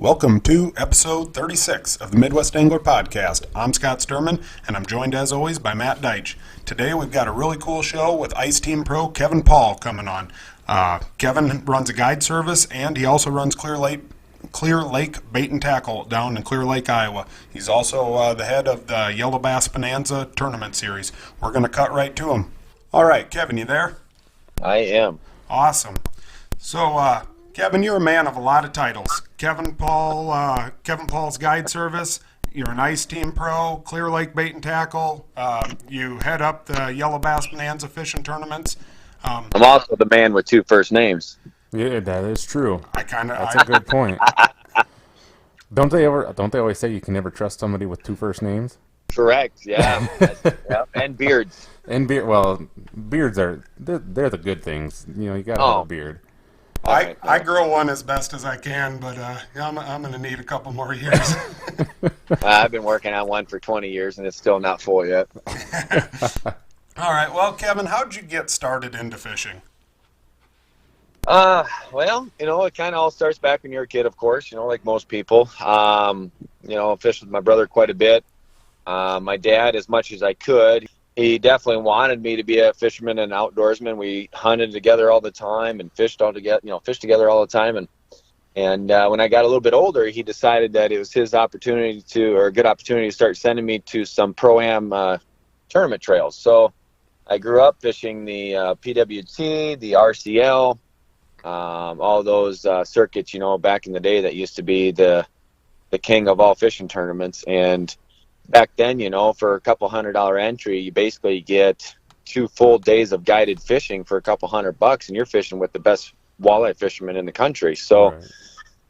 Welcome to episode 36 of the Midwest Angler Podcast. I'm Scott Sturman, and I'm joined as always by Matt Deitch. Today we've got a really cool show with Ice Team Pro Kevan Paul coming on. Kevin runs a guide service, and he also runs Clear Lake Bait and Tackle down in Clear Lake, Iowa. He's also the head of the Yellow Bass Bonanza tournament series. We're going to cut right to him. All right, Kevin, you there? I am. Awesome. So, Kevin, you're a man of a lot of titles. Kevan Paul's Guide Service. You're an Ice Team Pro, Clear Lake Bait and Tackle. You head up the Yellow Bass Bonanza fishing tournaments. I'm also the man with two first names. Yeah, that is true. That's a a good point. Don't they always say you can never trust somebody with two first names? Correct. Yeah. Yeah. And beards. Beards are they're the good things. You know, you gotta have a beard. I grow one as best as I can, but I'm going to need a couple more years. I've been working on one for 20 years, and it's still not full yet. All right. Well, Kevin, how did you get started into fishing? Well, it kind of all starts back when you're a kid, of course, like most people. Fished with my brother quite a bit. My dad, as much as I could. He definitely wanted me to be a fisherman and outdoorsman. We hunted together all the time and fished together all the time. And when I got a little bit older, he decided that it was his a good opportunity to start sending me to some Pro-Am tournament trails. So I grew up fishing the PWT, the RCL, all those circuits, back in the day that used to be the king of all fishing tournaments. And back then, for a couple $100 entry, you basically get 2 full days of guided fishing for a couple $100, and you're fishing with the best walleye fishermen in the country. So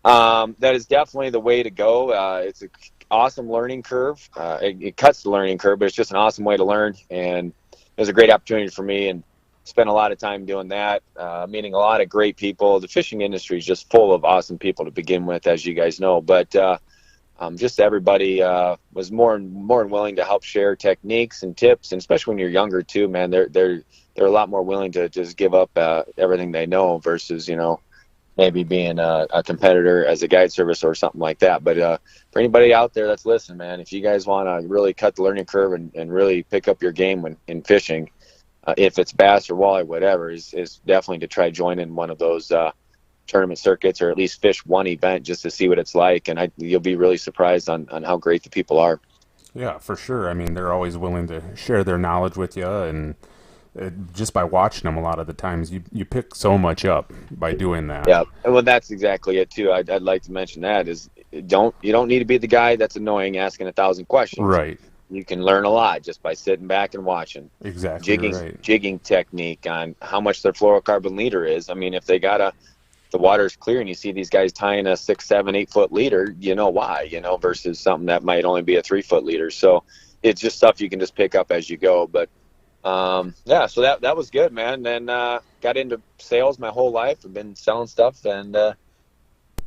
that is definitely the way to go. It's an awesome learning curve. It cuts the learning curve, but it's just an awesome way to learn, and it was a great opportunity for me, and spent a lot of time doing that, meeting a lot of great people. The fishing industry is just full of awesome people to begin with, as you guys know, but just everybody was more and willing to help share techniques and tips, and especially when you're younger too, man, they're a lot more willing to just give up everything they know versus maybe being a competitor as a guide service or something like that. But for anybody out there that's listening, man, if you guys want to really cut the learning curve and really pick up your game in fishing, if it's bass or walleye, whatever, is definitely to try joining one of those tournament circuits, or at least fish one event just to see what it's like, and you'll be really surprised on how great the people are. Yeah, for sure. I mean, they're always willing to share their knowledge with you, and just by watching them, a lot of the times you pick so much up by doing that. Yeah, well, that's exactly it too. I'd like to mention that is you don't need to be the guy that's annoying asking 1,000 questions. Right. You can learn a lot just by sitting back and watching. Exactly. Jigging technique on how much their fluorocarbon leader is. I mean, if the water's clear and you see these guys tying a 6, 7, 8 foot leader, why, versus something that might only be a 3 foot leader. So it's just stuff you can just pick up as you go. But so that was good, man. Then got into sales my whole life. I've been selling stuff, and it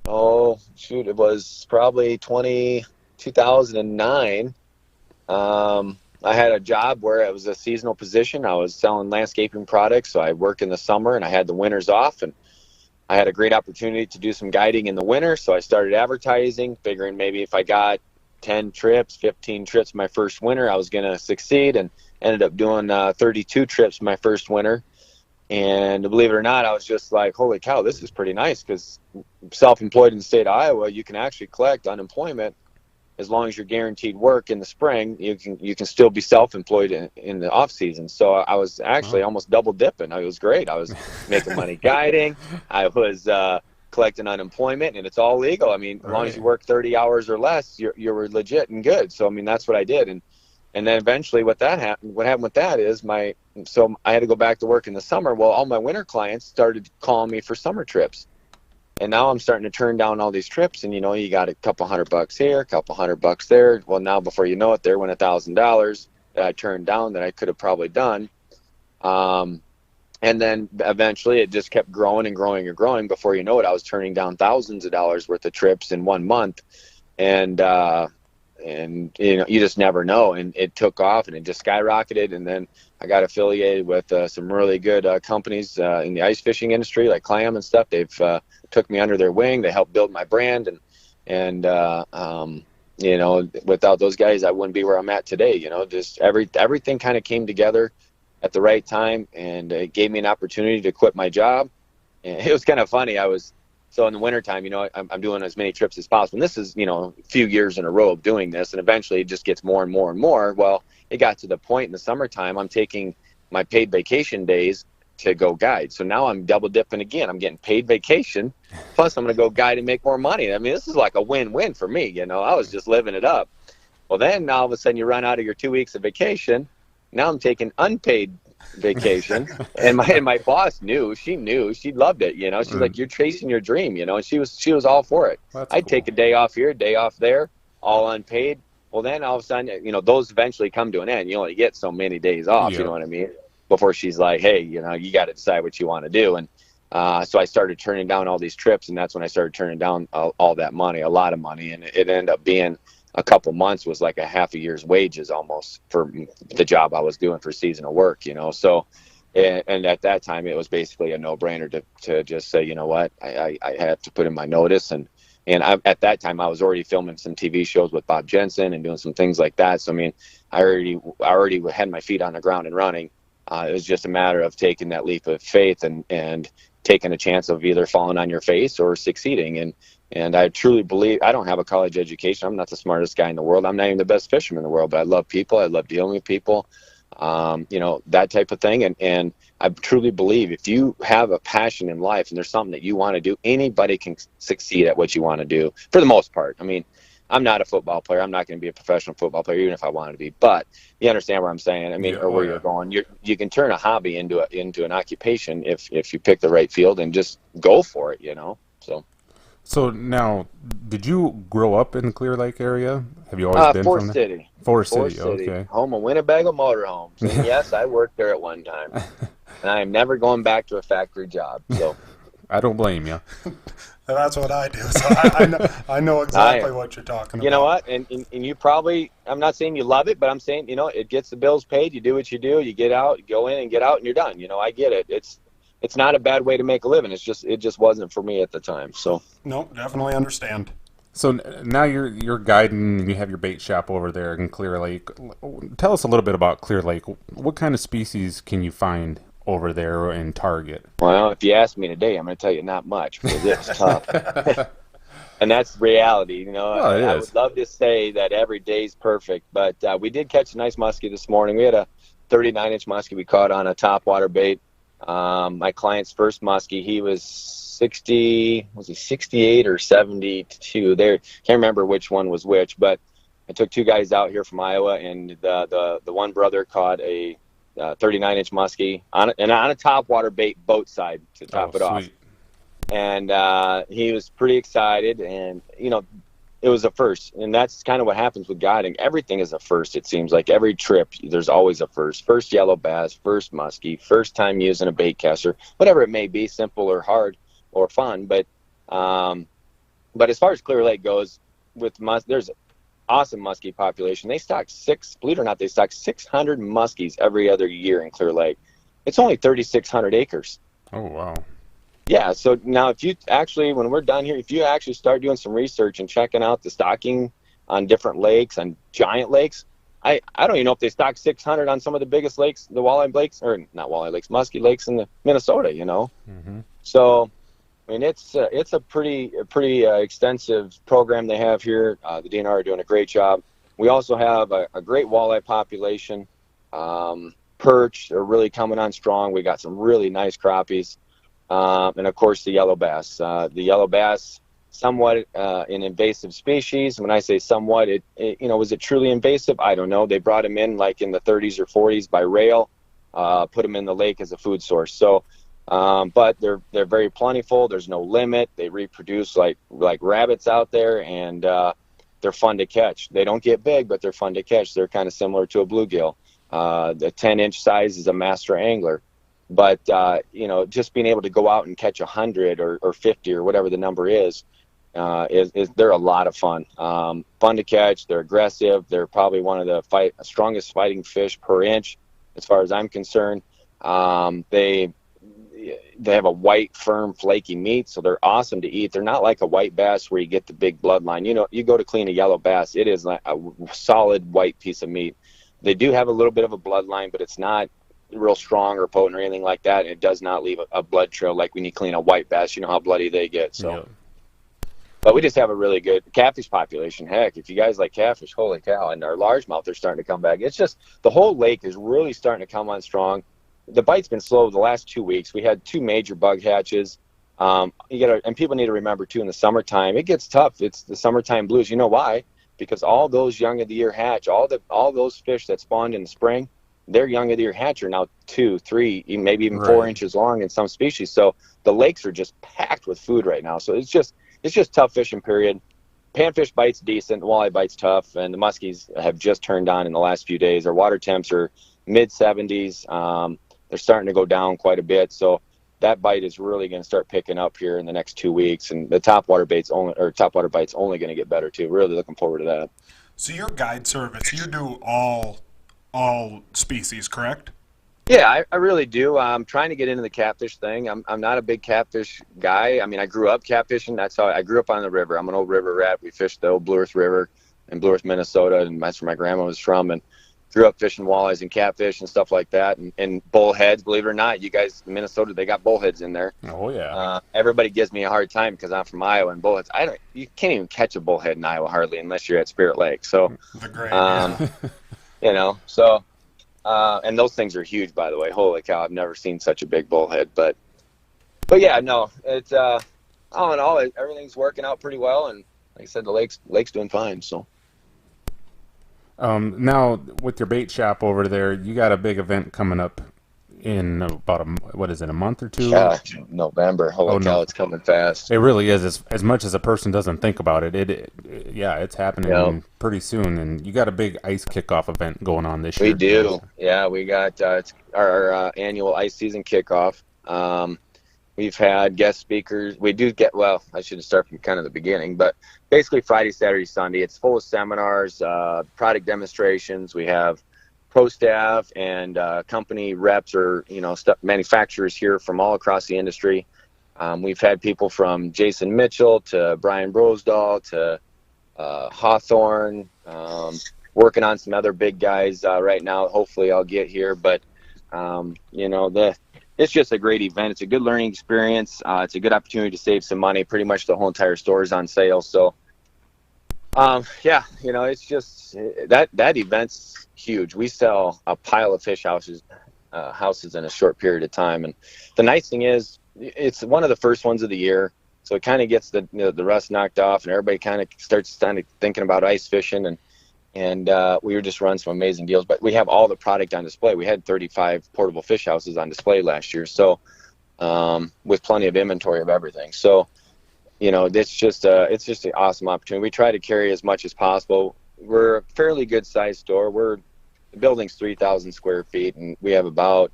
was probably 2009. I had a job where it was a seasonal position. I was selling landscaping products, so I worked in the summer and I had the winters off, and I had a great opportunity to do some guiding in the winter, so I started advertising, figuring maybe if I got 10 trips, 15 trips my first winter, I was going to succeed, and ended up doing 32 trips my first winter. And believe it or not, I was just like, holy cow, this is pretty nice, because self-employed in the state of Iowa, you can actually collect unemployment as long as you're guaranteed work in the spring. You can still be self-employed in the off season. So I was actually almost double dipping. It was great. I was making money guiding. I was collecting unemployment, and it's all legal. I mean, as long as you work 30 hours or less, you're legit and good. So I mean, that's what I did. And then eventually what happened with that is so I had to go back to work in the summer. Well, all my winter clients started calling me for summer trips. And now I'm starting to turn down all these trips, and you got a couple $100 here, a couple $100 there. Well, now before you know it, there went $1,000 that I turned down that I could have probably done. And then eventually it just kept growing and growing and growing. Before you know it, I was turning down thousands of dollars worth of trips in 1 month, and you just never know. And it took off, and it just skyrocketed. And then I got affiliated with some really good companies in the ice fishing industry, like Clam and stuff. They've took me under their wing. They helped build my brand, And without those guys, I wouldn't be where I'm at today. Just everything kind of came together at the right time, and it gave me an opportunity to quit my job. And it was kind of funny. So in the wintertime, I'm doing as many trips as possible. And this is, a few years in a row of doing this, and eventually it just gets more and more and more. Well, it got to the point in the summertime, I'm taking my paid vacation days to go guide. So now I'm double dipping again. I'm getting paid vacation, plus I'm going to go guide and make more money. I mean, this is like a win-win for me. I was just living it up. Well, then all of a sudden you run out of your 2 weeks of vacation. Now I'm taking unpaid vacation, and my boss knew. She loved it. She's like, you're chasing your dream. And she was all for it. I'd take a day off here, a day off there, all unpaid. Well, then all of a sudden, those eventually come to an end. You only get so many days off. You know what I mean? Before she's like, hey, you got to decide what you want to do. And so I started turning down all these trips, and that's when I started turning down all that money, a lot of money, and it ended up being a couple months was like a half a year's wages almost for the job I was doing for seasonal work. So, and at that time it was basically a no-brainer to just say, you know what, I have to put in my notice. And at that time I was already filming some TV shows with Bob Jensen and doing some things like that. So, I mean, I already had my feet on the ground and running. It was just a matter of taking that leap of faith and taking a chance of either falling on your face or succeeding. And I truly believe, I don't have a college education. I'm not the smartest guy in the world. I'm not even the best fisherman in the world, but I love people. I love dealing with people, that type of thing. And I truly believe if you have a passion in life and there's something that you want to do, anybody can succeed at what you want to do for the most part. I mean, I'm not a football player. I'm not going to be a professional football player, even if I wanted to be. But you understand where I'm saying? I mean, or where you're going. You can turn a hobby into an occupation if you pick the right field and just go for it. So now, did you grow up in the Clear Lake area? Have you always been Forest from City? there? Forest City, okay. Home of Winnebago Motorhomes. And yes, I worked there at one time, and I am never going back to a factory job. So I don't blame you. That's what I do. So I know exactly what you're talking about. You know what? And you probably, I'm not saying you love it, but I'm saying, it gets the bills paid. You do what you do. You get out, you go in and get out, and you're done. I get it. It's not a bad way to make a living. It just wasn't for me at the time. So no, definitely understand. So now you're guiding and you have your bait shop over there in Clear Lake. Tell us a little bit about Clear Lake. What kind of species can you find over there and target? Well, if you ask me today, I'm going to tell you not much because it's tough. And that's reality. Well, it I is. would love to say that every day's perfect, but we did catch a nice muskie this morning. We had a 39-inch muskie we caught on a topwater bait. My client's first muskie, he was 68 or 72 there? Can't remember which one was which, but I took two guys out here from Iowa, and the one brother caught a 39-inch muskie on a topwater bait boat side to top it off. And he was pretty excited, and it was a first, and that's kind of what happens with guiding. Everything is a first. It seems like every trip there's always a first yellow bass, first muskie, first time using a bait caster, whatever it may be, simple or hard or fun. But as far as Clear Lake goes, there's an awesome muskie population. They stock believe it or not, they stock 600 muskies every other year in Clear Lake. It's only 3,600 acres. Oh, wow. Yeah, so now if you actually, when we're done here, if you actually start doing some research and checking out the stocking on different lakes, on giant lakes, I don't even know if they stock 600 on some of the biggest lakes, the walleye lakes, or not walleye lakes, muskie lakes in Minnesota, Mm-hmm. So, I mean, it's a pretty extensive program they have here. The DNR are doing a great job. We also have a great walleye population. Perch are really coming on strong. We got some really nice crappies. And of course the yellow bass. The yellow bass, somewhat an invasive species. When I say somewhat, was it truly invasive? I don't know. They brought them in like in the 30s or 40s by rail, put them in the lake as a food source. So, but they're very plentiful. There's no limit. They reproduce like rabbits out there, and they're fun to catch. They don't get big, but they're fun to catch. They're kind of similar to a bluegill. The 10-inch size is a master angler. But, just being able to go out and catch 100 or 50 or whatever the number is they're a lot of fun. Fun to catch. They're aggressive. They're probably one of the strongest fighting fish per inch, as far as I'm concerned. they have a white, firm, flaky meat, so they're awesome to eat. They're not like a white bass where you get the big bloodline. You know, you go to clean a yellow bass, it is like a solid white piece of meat. They do have a little bit of a bloodline, but it's not real strong or potent or anything like that. And it does not leave a blood trail like when you clean a white bass. You know how bloody they get. So, Yep. But we just have a really good catfish population. Heck, if you guys like catfish, holy cow! And our largemouth are starting to come back. It's just the whole lake is really starting to come on strong. The bite's been slow the last 2 weeks. We had 2 major bug hatches. And people need to remember too, in the summertime, it gets tough. It's the summertime blues. You know why? Because all those young of the year hatch, all those fish that spawned in the spring, their young of the year hatch are now 2, 3, maybe even 4 inches long in some species. So the lakes are just packed with food right now. So it's just tough fishing period. Panfish bites decent, walleye bites tough, and the muskies have just turned on in the last few days. Our water temps are mid 70s. They're starting to go down quite a bit, so that bite is really going to start picking up here in the next 2 weeks, and the topwater bite's only going to get better too. Really looking forward to that. So your guide service, you do all species, correct? Yeah, I really do. I'm trying to get into the catfish thing. I'm not a big catfish guy. I mean, I grew up catfishing. That's how I grew up on the river. I'm an old river rat. We fished the old Blue Earth River in Blue Earth, Minnesota, and that's where my grandma was from. And grew up fishing walleyes and catfish and stuff like that, and bullheads. Believe it or not, you guys in Minnesota, they got bullheads in there. Oh yeah. Everybody gives me a hard time because I'm from Iowa, and bullheads. You can't even catch a bullhead in Iowa hardly unless you're at Spirit Lake. So, The great, you know, so. And those things are huge, by the way. Holy cow, I've never seen such a big bullhead. But yeah, no, it's all in all, everything's working out pretty well, and like I said, the lake's doing fine. So. Now with your bait shop over there, you got a big event coming up in about a month or 2? Yeah, November. Holy cow, no. it's coming fast. It really is. As much as a person doesn't think about it, it's happening pretty soon. And you got a big ice kickoff event going on this year. We do. Yeah, we got it's our annual ice season kickoff. We've had guest speakers. I should start from kind of the beginning, but basically Friday, Saturday, Sunday, it's full of seminars, product demonstrations. We have pro staff and company reps or, manufacturers here from all across the industry. We've had people from Jason Mitchell to Brian Brosdahl to Hawthorne, working on some other big guys right now. Hopefully I'll get here, but it's just a great event. It's a good learning experience. It's a good opportunity to save some money. Pretty much the whole entire store is on sale. So, it's just that event's huge. We sell a pile of fish houses in a short period of time. And the nice thing is it's one of the first ones of the year. So it kind of gets the rust knocked off, and everybody kind of starts thinking about ice fishing. And we were just running some amazing deals, but we have all the product on display. We had 35 portable fish houses on display last year, so with plenty of inventory of everything. So, it's just an awesome opportunity. We try to carry as much as possible. We're a fairly good sized store. The building's 3,000 square feet, and we have about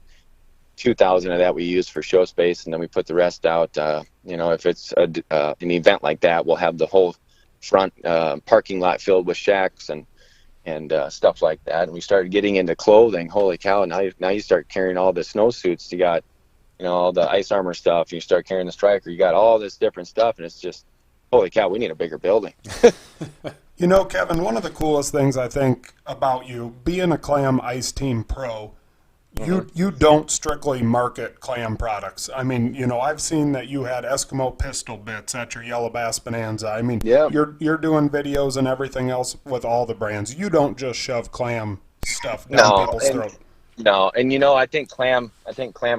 2,000 of that we use for show space, and then we put the rest out. If it's an event like that, we'll have the whole front parking lot filled with shacks and stuff like that. And we started getting into clothing. Holy cow, now you start carrying all the snowsuits. You got all the ice armor stuff. You start carrying the striker. You got all this different stuff, and it's just, holy cow, we need a bigger building. Kevin, one of the coolest things I think about you being a Clam Ice Team Pro, you don't strictly market Clam products. I mean, I've seen that you had Eskimo pistol bits at your Yellow Bass Bonanza. I mean, you're doing videos and everything else with all the brands. You don't just shove Clam stuff down people's throat. No, and I think Clam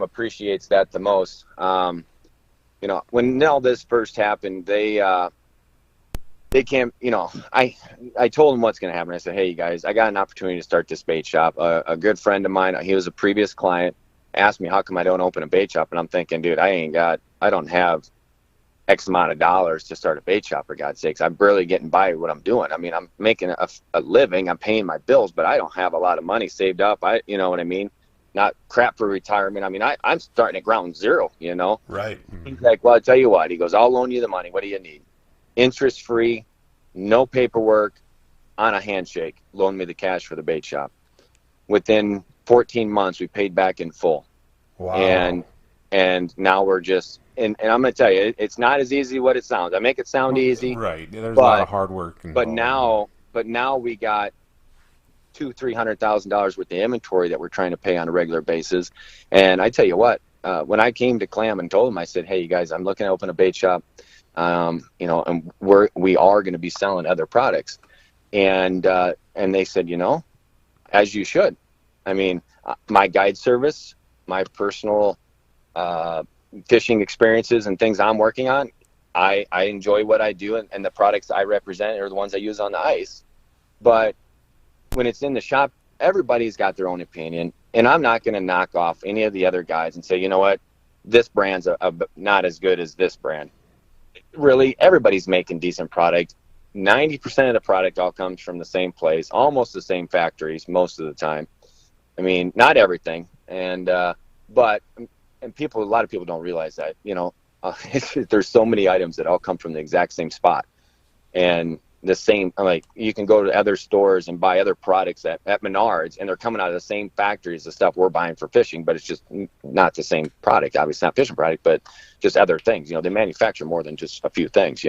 appreciates that the most. When all this first happened, they came, I told them what's going to happen. I said, hey, you guys, I got an opportunity to start this bait shop. A good friend of mine, he was a previous client, asked me how come I don't open a bait shop. And I'm thinking, dude, I don't have X amount of dollars to start a bait shop, for God's sakes. I'm barely getting by what I'm doing. I mean, I'm making a living. I'm paying my bills, but I don't have a lot of money saved up. You know what I mean? Not crap for retirement. I mean, I'm starting at ground zero, Right. He's like, well, I'll tell you what. He goes, I'll loan you the money. What do you need? Interest-free, no paperwork, on a handshake. Loan me the cash for the bait shop. Within 14 months, we paid back in full. Wow. And And now we're just, and I'm going to tell you, it's not as easy what it sounds. I make it sound easy, Right. There's a lot of hard work but involved. now we got $200,000-300,000 worth of inventory that we're trying to pay on a regular basis. And I tell you what, when I came to Clam and told them, I said, hey, you guys, I'm looking to open a bait shop, and we are going to be selling other products. And they said, as you should. I mean, my guide service, my personal fishing experiences and things I'm working on, I enjoy what I do, and the products I represent are the ones I use on the ice. But when it's in the shop, everybody's got their own opinion, and I'm not going to knock off any of the other guys and say, you know what, this brand's not as good as this brand. Really, everybody's making decent product. 90% of the product all comes from the same place, almost the same factories most of the time. I mean, not everything, but a lot of people don't realize that. There's so many items that all come from the exact same spot, and the same. Like, you can go to other stores and buy other products at Menards, and they're coming out of the same factories, the stuff we're buying for fishing, but it's just not the same product. Obviously, not fishing product, but just other things. They manufacture more than just a few things.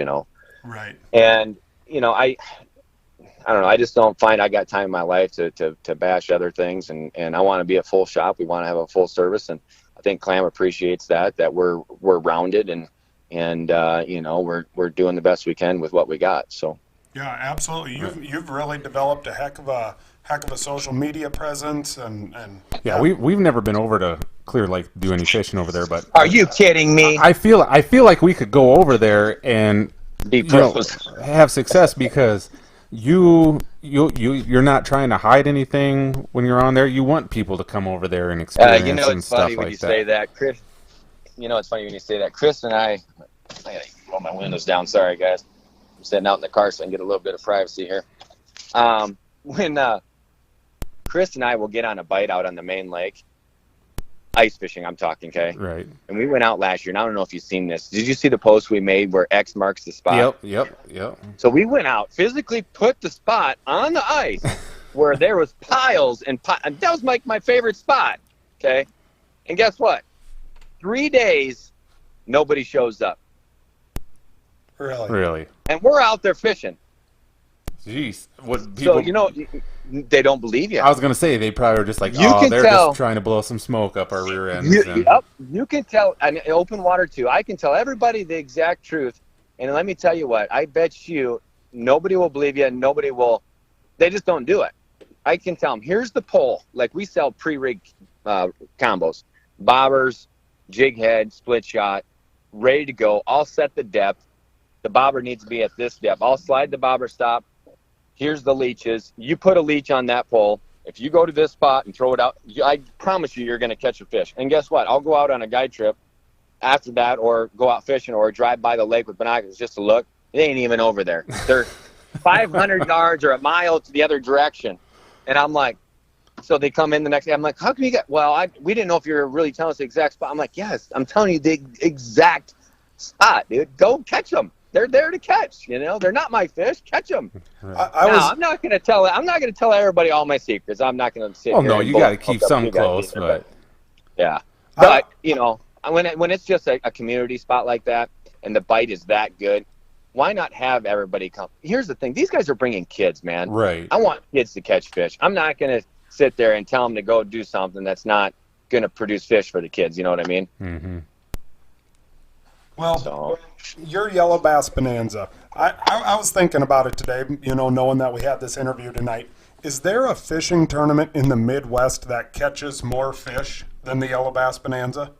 Right. And I don't know. I just don't find I got time in my life to bash other things, and I want to be a full shop. We want to have a full service, and I think Clam appreciates that we're rounded, and we're doing the best we can with what we got. So. Yeah, absolutely. You've really developed a heck of a social media presence, and Yeah, we've never been over to Clear Lake to do any fishing over there, but Are you kidding me? I feel like we could go over there and Be pros. have success because you're not trying to hide anything when you're on there. You want people to come over there and experience and It's stuff funny when like you that. say that, Chris. It's funny when you say that. Chris and I gotta roll my windows down. Sorry, guys. I'm sitting out in the car so I can get a little bit of privacy here. When Chris and I will get on a bite out on the main lake, ice fishing, I'm talking, okay? Right. And we went out last year, and I don't know if you've seen this. Did you see the post we made where X marks the spot? Yep. So we went out, physically put the spot on the ice where there was piles and that was my favorite spot, okay? And guess what? 3 days, nobody shows up. Really. And we're out there fishing. Jeez. What people? So, they don't believe you. I was gonna say they probably were just like, they're just trying to blow some smoke up our rear ends. You can tell, and open water too. I can tell everybody the exact truth. And let me tell you what, I bet you nobody will believe you, and nobody will. They just don't do it. I can tell them, here's the pole. Like, we sell pre-rig combos, bobbers, jig head, split shot, ready to go. I'll set the depth. The bobber needs to be at this depth. I'll slide the bobber stop. Here's the leeches. You put a leech on that pole. If you go to this spot and throw it out, I promise you're going to catch a fish. And guess what? I'll go out on a guide trip after that, or go out fishing, or drive by the lake with binoculars just to look. They ain't even over there. They're 500 yards or a mile to the other direction. And I'm like, so they come in the next day. I'm like, how can you get? Well, we didn't know if you were really telling us the exact spot. I'm like, yes, I'm telling you the exact spot, dude. Go catch them. They're there to catch. They're not my fish. Catch them. I'm not going to tell everybody all my secrets. I'm not going to sit. Oh no, you got to keep some close, but yeah. But when it's just a community spot like that, and the bite is that good, why not have everybody come? Here's the thing: these guys are bringing kids, man. Right. I want kids to catch fish. I'm not going to sit there and tell them to go do something that's not going to produce fish for the kids. You know what I mean? Mm-hmm. Well, your Yellow Bass Bonanza, I was thinking about it today, knowing that we had this interview tonight. Is there a fishing tournament in the Midwest that catches more fish than the Yellow Bass Bonanza?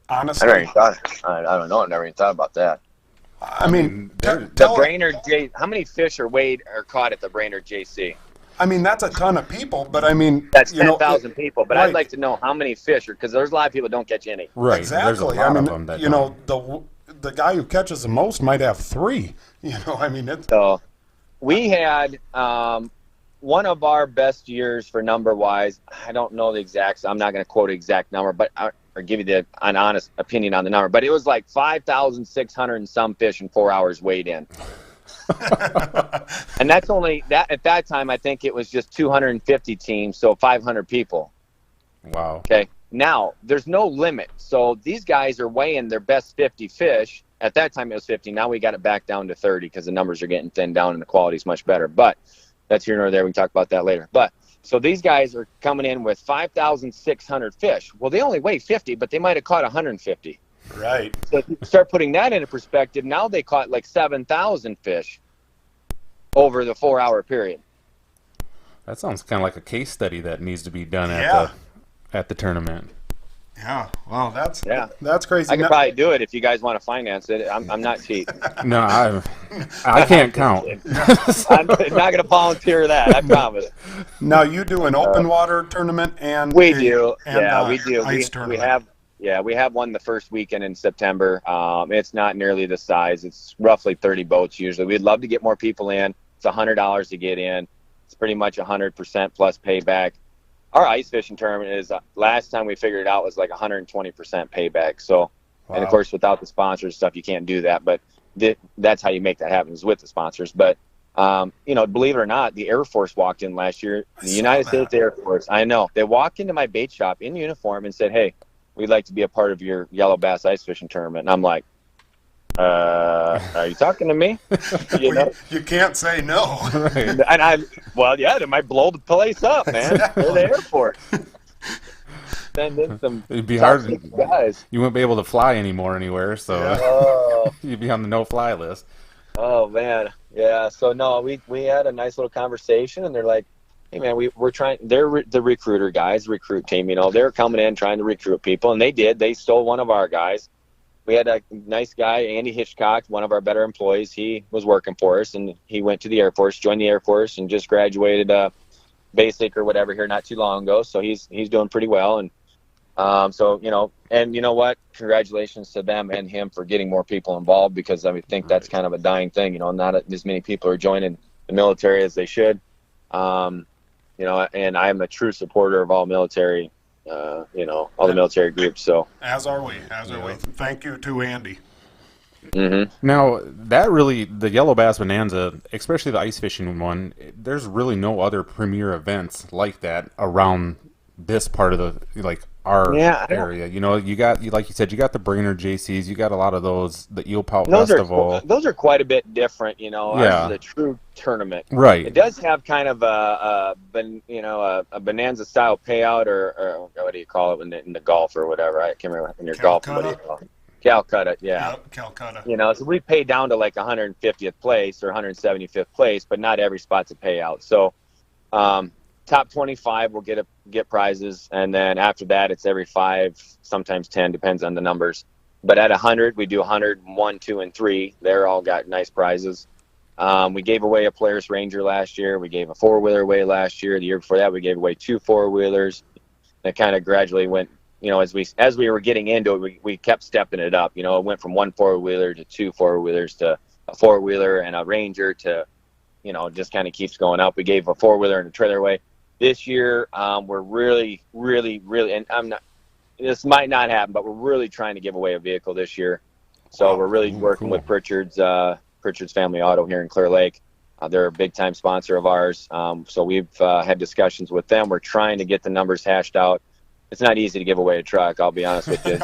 Honestly. I don't know. I never even thought about that. I mean, the Brainerd how many fish are caught at the Brainerd JC? I mean, that's a ton of people, but I mean, that's 10,000 people. But right. I'd like to know how many fish because there's a lot of people that don't catch any. Right. Exactly. There's a lot of them that the guy who catches the most might have 3. I mean, so we had one of our best years for number wise. I don't know the exact. I'm not going to quote an exact number, but or give you an honest opinion on the number. But it was like 5,600 and some fish in 4 hours weighed in. And that's only that at that time. I think it was just 250 teams, so 500 people. Wow. Okay, Now, there's no limit. So these guys are weighing their best 50 fish. At that time, it was 50. Now we got it back down to 30 because the numbers are getting thinned down and the quality is much better. But that's here nor there. We can talk about that later. But so these guys are coming in with 5,600 fish. Well, they only weigh 50, but they might have caught 150. Right. So if you start putting that into perspective, now they caught like 7,000 fish over the 4-hour period. That sounds kind of like a case study that needs to be done at the tournament. Yeah. Well, that's crazy. I could probably do it if you guys want to finance it. I'm not cheap. No, I can't count. I'm not going to volunteer that. I promise. Now you do an open water tournament and we do. Ice tournament. We have one the first weekend in September. It's not nearly the size. It's roughly 30 boats usually. We'd love to get more people in. It's $100 to get in. It's pretty much 100% plus payback. Our ice fishing tournament is last time we figured it out was like 120% payback. So, wow. And of course, without the sponsors stuff, you can't do that. But that's how you make that happen is with the sponsors. But believe it or not, the Air Force walked in last year. The United States Air Force. I know they walked into my bait shop in uniform and said, "Hey, we'd like to be a part of your Yellow Bass ice fishing tournament." And I'm like, are you talking to me? You can't say no. Right. And they might blow the place up, man. They're the Air Force. Send in some It'd be hard. Guys. You wouldn't be able to fly anymore anywhere, so you'd be on the no-fly list. Oh man, yeah. So no, we had a nice little conversation, and they're like, "Hey man, we're trying." They're the recruiter guys, recruit team. They're coming in trying to recruit people, and they did. They stole one of our guys. We had a nice guy, Andy Hitchcock, one of our better employees. He was working for us, and he went to the Air Force, joined the Air Force, and just graduated basic or whatever here not too long ago. So he's doing pretty well. And and you know what? Congratulations to them and him for getting more people involved, because I think that's kind of a dying thing. Not as many people are joining the military as they should. And I'm a true supporter of all military. All the military groups. So as are we. Thank you to Andy. Mm-hmm. Now the Yellow Bass Bonanza, especially the ice fishing one, there's really no other premier events like that around this part of our area. You got, like you said, you got the Brainerd JCs, you got a lot of those, the Eel Pout Festival. Those are quite a bit different, Ours is a true tournament. Right. It does have kind of a Bonanza style payout, or what do you call it in the golf or whatever? I can't remember in your golf. Calcutta, yeah. Yep, Calcutta. So we pay down to like 150th place or 175th place, but not every spot's a payout. So, top 25 will get prizes, and then after that it's every 5, sometimes 10, depends on the numbers. But at 100 we do 100, 1, 2, and 3. They're all got nice prizes. We gave away a Polaris Ranger last year. We gave a 4-wheeler away last year. The year before that we gave away 2 4-wheelers. That kind of gradually went, as we were getting into it, we kept stepping it up. It went from 1 4-wheeler to 2 4-wheelers to a 4-wheeler and a Ranger to just kind of keeps going up. We gave a 4-wheeler and a trailer away. This year, we're really, really, really, and this might not happen, but we're really trying to give away a vehicle this year. So we're really working with Pritchard's Family Auto here in Clear Lake. They're a big time sponsor of ours. So we've had discussions with them. We're trying to get the numbers hashed out. It's not easy to give away a truck, I'll be honest with you.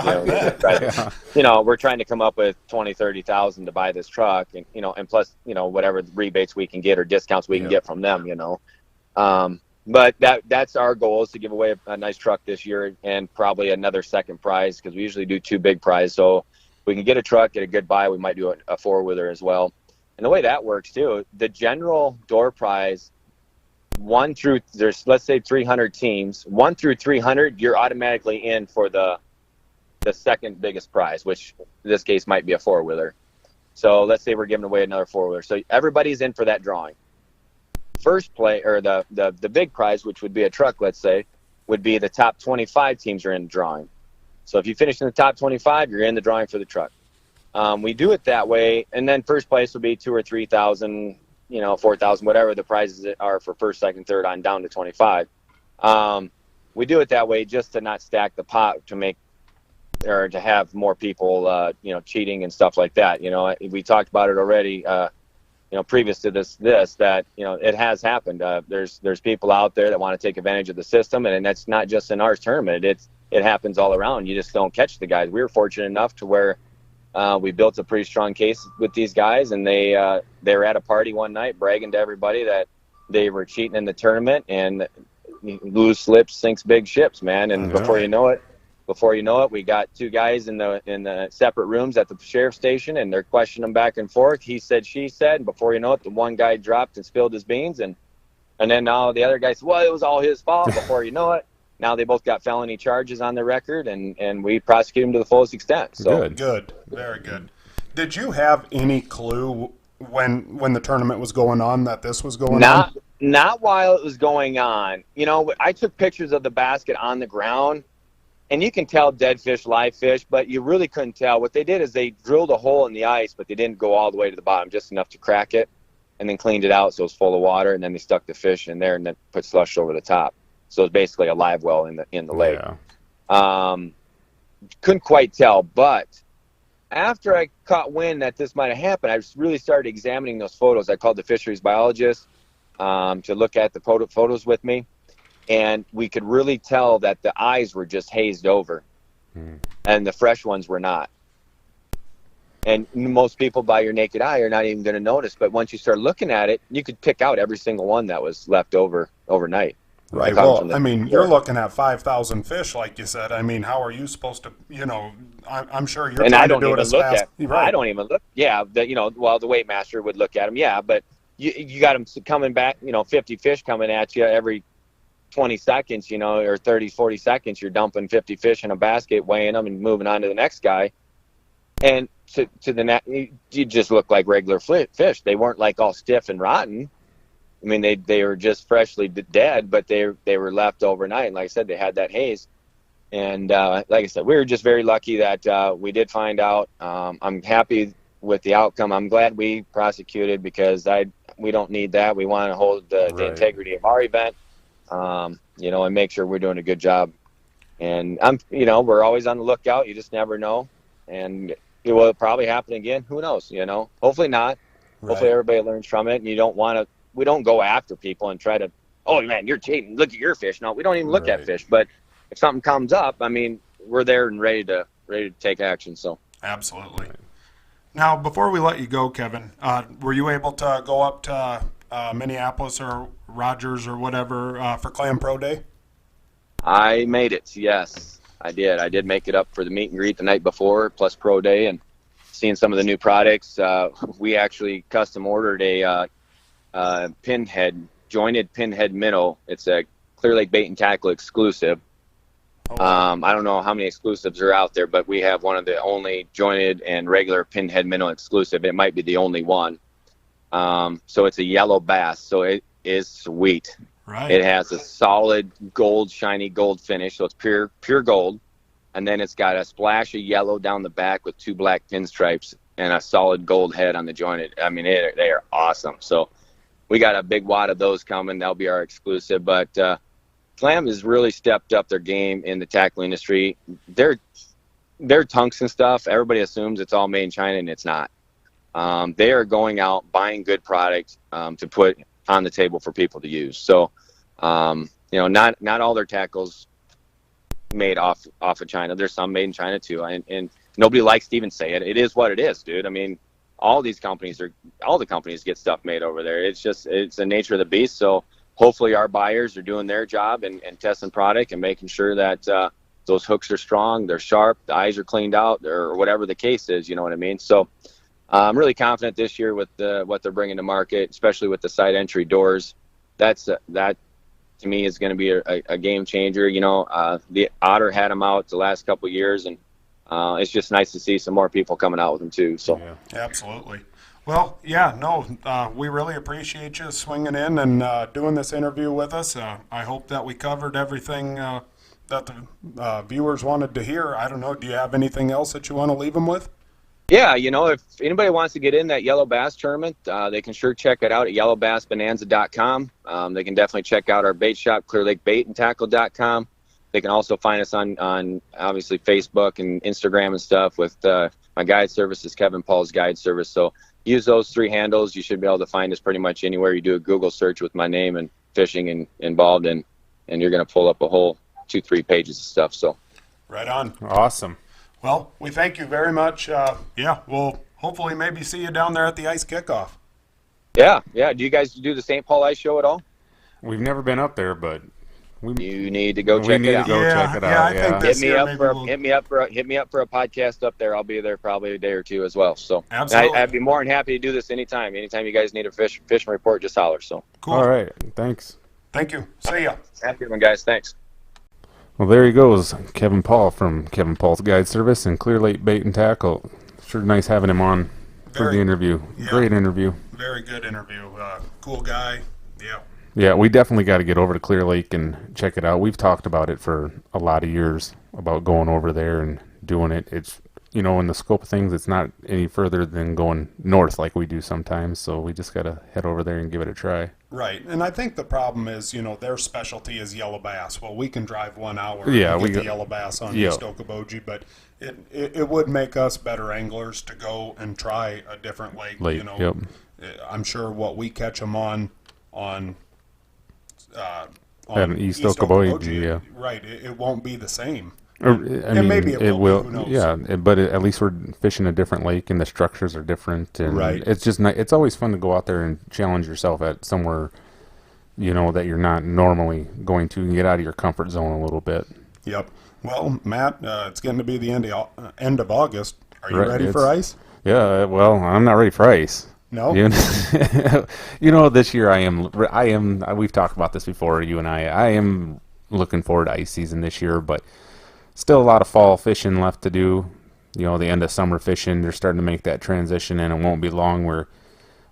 We're trying to come up with 20, 30,000 to buy this truck, and and plus whatever rebates we can get or discounts we can get from them. But that's our goal, is to give away a nice truck this year, and probably another second prize, because we usually do 2 big prizes. So if we can get a truck, get a good buy, we might do a 4-wheeler as well. And the way that works too, the general door prize, there's let's say 300 teams, 1 through 300, you're automatically in for the second biggest prize, which in this case might be a 4-wheeler. So let's say we're giving away another 4-wheeler. So everybody's in for that drawing. First play, or the big prize, which would be a truck, let's say, would be the top 25 teams are in the drawing. So if you finish in the top 25, you're in the drawing for the truck. We do it that way, and then first place would be 2,000 or 3,000, 4,000, whatever the prizes are for first, second, third, on down to 25. We do it that way just to not stack the pot, or to have more people, cheating and stuff like that. We talked about it already. Previous to this, that it has happened. There's people out there that want to take advantage of the system, and that's not just in our tournament. it happens all around. You just don't catch the guys. We were fortunate enough to where we built a pretty strong case with these guys, and they were at a party one night bragging to everybody that they were cheating in the tournament, and loose lips sinks big ships, man. And before you know it, we got two guys in the separate rooms at the sheriff's station, and they're questioning them back and forth. He said, she said, and before you know it, the one guy dropped and spilled his beans, and then now the other guy said, well, it was all his fault. Before you know it, now they both got felony charges on their record, and we prosecute them to the fullest extent. So good, very good. Did you have any clue when the tournament was going on that this was going on? Not while it was going on. You know, I took pictures of the basket on the ground, and you can tell dead fish, live fish, but you really couldn't tell. What they did is they drilled a hole in the ice, but they didn't go all the way to the bottom, just enough to crack it, and then cleaned it out so it was full of water, and then they stuck the fish in there and then put slush over the top. So it's basically a live well in the lake. Yeah. Couldn't quite tell, but after I caught wind that this might have happened, I really started examining those photos. I called the fisheries biologist to look at the photos with me, and we could really tell that the eyes were just hazed over, and the fresh ones were not. And most people by your naked eye are not even going to notice, but once you start looking at it, you could pick out every single one that was left over overnight. Right. Well, I mean, you're looking at 5,000 fish, like you said. I mean, how are you supposed to, I'm sure you're trying to do it as fast. I don't even look. Yeah, the weight master would look at them. Yeah, but you got them coming back, 50 fish coming at you every 20 seconds, or 30, 40 seconds. You're dumping 50 fish in a basket, weighing them and moving on to the next guy. And to the net, you just look like regular fish. They weren't like all stiff and rotten. I mean, they were just freshly dead, but they were left overnight. And like I said, they had that haze. And like I said, we were just very lucky that we did find out. I'm happy with the outcome. I'm glad we prosecuted because we don't need that. We want to hold the integrity of our event, and make sure we're doing a good job. And we're always on the lookout. You just never know. And it will probably happen again. Who knows? Hopefully not. Right. Hopefully everybody learns from it. And we don't go after people and try to, oh man, you're cheating. Look at your fish. No, we don't even look at fish. But if something comes up, I mean, we're there and ready to take action. So absolutely. Now, before we let you go, Kevin, were you able to go up to Minneapolis or Rogers or whatever for Clam Pro Day? I made it. Yes, I did. I did make it up for the meet and greet the night before, plus Pro Day, and seeing some of the new products. We actually custom ordered a jointed pinhead minnow. It's a Clear Lake Bait and Tackle exclusive. I don't know how many exclusives are out there, but we have one of the only jointed and regular pinhead minnow exclusive. It might be the only one. So it's a yellow bass, so it is sweet. Right. It has a solid gold, shiny gold finish, so it's pure gold. And then it's got a splash of yellow down the back with 2 black pinstripes and a solid gold head on the jointed. I mean, they are awesome. So we got a big wad of those coming. That'll be our exclusive. But Clam has really stepped up their game in the tackle industry. Their tungsten stuff, everybody assumes it's all made in China, and it's not. They are going out, buying good product to put on the table for people to use. So, not all their tackles made off of China. There's some made in China too. And nobody likes to even say it. It is what it is, dude. I mean, all the companies get stuff made over there. It's the nature of the beast. So hopefully our buyers are doing their job and testing product and making sure that those hooks are strong, they're sharp, the eyes are cleaned out, or whatever the case is. You know what I mean? So I'm really confident this year with what they're bringing to market, especially with the side entry doors. That to me is going to be a game changer. The Otter had them out the last couple of years, and it's just nice to see some more people coming out with them too. So yeah, absolutely. Well, we really appreciate you swinging in and doing this interview with us. I hope that we covered everything that the viewers wanted to hear. I don't know. Do you have anything else that you want to leave them with? Yeah, if anybody wants to get in that yellow bass tournament, they can sure check it out at yellowbassbonanza.com. They can definitely check out our bait shop, clearlakebaitandtackle.com. They can also find us on obviously Facebook and Instagram and stuff with my guide service is Kevan Paul's guide service. So use those 3 handles. You should be able to find us pretty much anywhere. You do a Google search with my name and fishing and involved, and you're going to pull up a whole 2-3 pages of stuff. So Right on. Awesome. Well, we thank you very much. We'll hopefully maybe see you down there at the ice kickoff. Yeah. Do you guys do the St. Paul Ice Show at all? We've never been up there, but you need to go check it out. Check it out. I think this hit me up for a podcast up there. I'll be there probably a day or two as well. So absolutely, I'd be more than happy to do this anytime. Anytime you guys need a fishing report, just holler. So cool. All right, thanks. Thank you. See ya. Have a good one, guys. Thanks. Well, there he goes, Kevan Paul from Kevan Paul's Guide Service and Clear Lake Bait and Tackle. Sure nice having him on for the interview. Yeah, great interview. Very good interview. Cool guy. Yeah. Yeah, we definitely got to get over to Clear Lake and check it out. We've talked about it for a lot of years, about going over there and doing it. It's, in the scope of things, it's not any further than going north like we do sometimes, so we just got to head over there and give it a try. Right, and I think the problem is, their specialty is yellow bass. Well, we can drive 1 hour and get the yellow bass on East Okoboji, but it would make us better anglers to go and try a different lake. I'm sure what we catch them on East Okoboji, yeah. Right, it won't be the same. Maybe it will. Who knows? Yeah, but at least we're fishing a different lake, and the structures are different. And right. It's just it's always fun to go out there and challenge yourself at somewhere, that you're not normally going to, and get out of your comfort zone a little bit. Yep. Well, Matt, it's getting to be the end of August. Are you ready for ice? Yeah. Well, I'm not ready for ice. No. This year I am. We've talked about this before, you and I. I am looking forward to ice season this year, but still a lot of fall fishing left to do. The end of summer fishing, they're starting to make that transition, and it won't be long where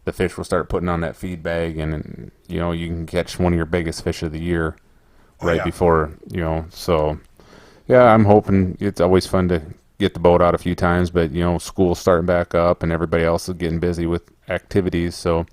the fish will start putting on that feed bag, and you can catch one of your biggest fish of the year before. So yeah, I'm hoping. It's always fun to get the boat out a few times, but school's starting back up, and everybody else is getting busy with activities. So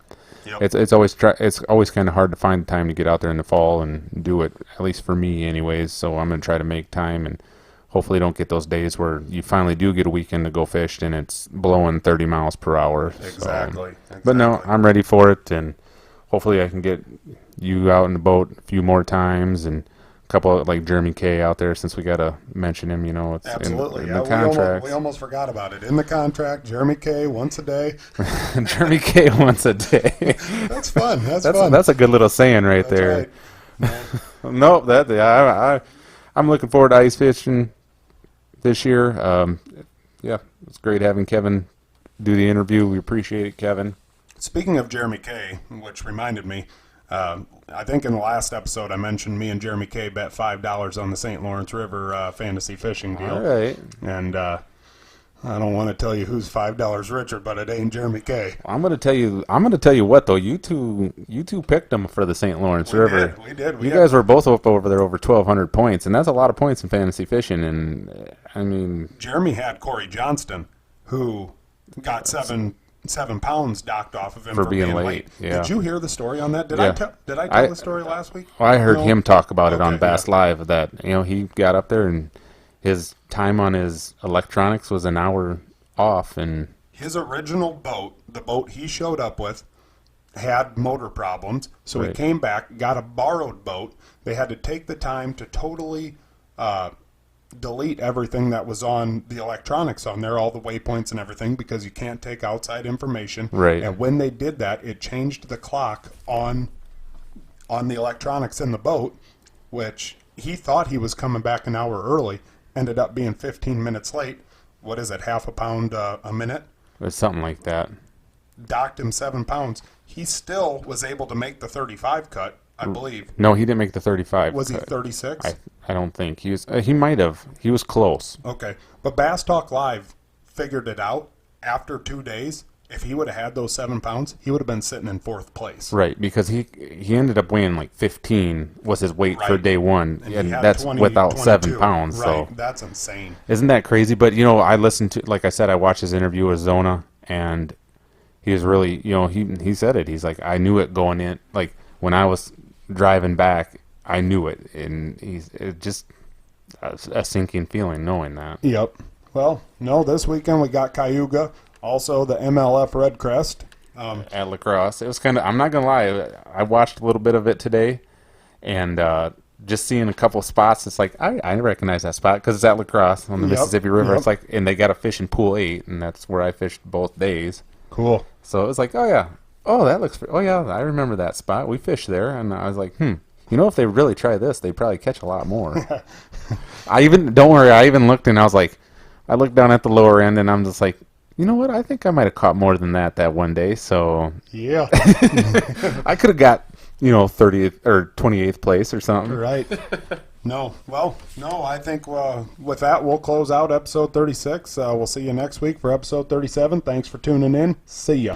it's always kind of hard to find the time to get out there in the fall and do it. At least for me, anyways. So I'm gonna try to make time and hopefully don't get those days where you finally do get a weekend to go fish and it's blowing 30 miles per hour. Exactly. But no, I'm ready for it, and hopefully I can get you out in the boat a few more times, and a couple of, like Jeremy K out there, since we got to mention him. It's absolutely in the contract. We almost forgot about it. In the contract, Jeremy K once a day. Jeremy K once a day. That's fun. That's fun. That's a good little saying right there. Right. No, I'm looking forward to ice fishing this year. It's great having Kevan do the interview. We appreciate it, Kevan. Speaking of Jeremy K, which reminded me, I think in the last episode I mentioned me and Jeremy K bet $5 on the St. Lawrence River fantasy fishing deal. All right. And I don't want to tell you who's $5 richer, but it ain't Jeremy K. I'm gonna tell you what though. You two picked them for the St. Lawrence River. We did. You guys were both up over there over 1,200 points, and that's a lot of points in fantasy fishing. And I mean, Jeremy had Corey Johnston, who got seven pounds docked off of him for being late. Yeah. Did you hear the story on that? Did I tell the story last week? Well, I heard him talk about it on Bass Live. That he got up there and his time on his electronics was an hour off, and his original boat, the boat he showed up with, had motor problems. So he came back, got a borrowed boat. They had to take the time to totally delete everything that was on the electronics on there, all the waypoints and everything, because you can't take outside information. Right. And when they did that, it changed the clock on the electronics in the boat, which he thought he was coming back an hour early, ended up being 15 minutes late. What is it, half a pound a minute? Or something like that. Docked him 7 pounds. He still was able to make the 35 cut, I believe. No, he didn't make the 35. Was he 36? I don't think he was. He might have. He was close. Okay, but Bass Talk Live figured it out after 2 days. If he would have had those 7 pounds, he would have been sitting in 4th place. Right, because he ended up weighing like 15 was his weight for day one, and that's 20, without 22. 7 pounds. Right, so that's insane. Isn't that crazy? But I listened to, like I said, I watched his interview with Zona, and he was really, he said it. He's like, I knew it going in. Like when I was driving back, I knew it, and it just a sinking feeling knowing that. Yep. Well, no, this weekend we got Cayuga, also the MLF Red Crest. At La Crosse. It was kind of, I'm not going to lie, I watched a little bit of it today, and just seeing a couple spots, it's like I recognize that spot because it's at La Crosse on the Mississippi River. It's like, and they got a fish in Pool 8, and that's where I fished both days. Cool. So it was like, oh yeah, oh that looks, oh yeah, I remember that spot. We fished there, and I was like, if they really try this, they'd probably catch a lot more. Don't worry, I even looked, and I was like, I looked down at the lower end, and I'm just like, you know what? I think I might have caught more than that one day. So yeah, I could have got 30th or 28th place or something. Right. No. Well, no. I think with that we'll close out episode 36. We'll see you next week for episode 37. Thanks for tuning in. See ya.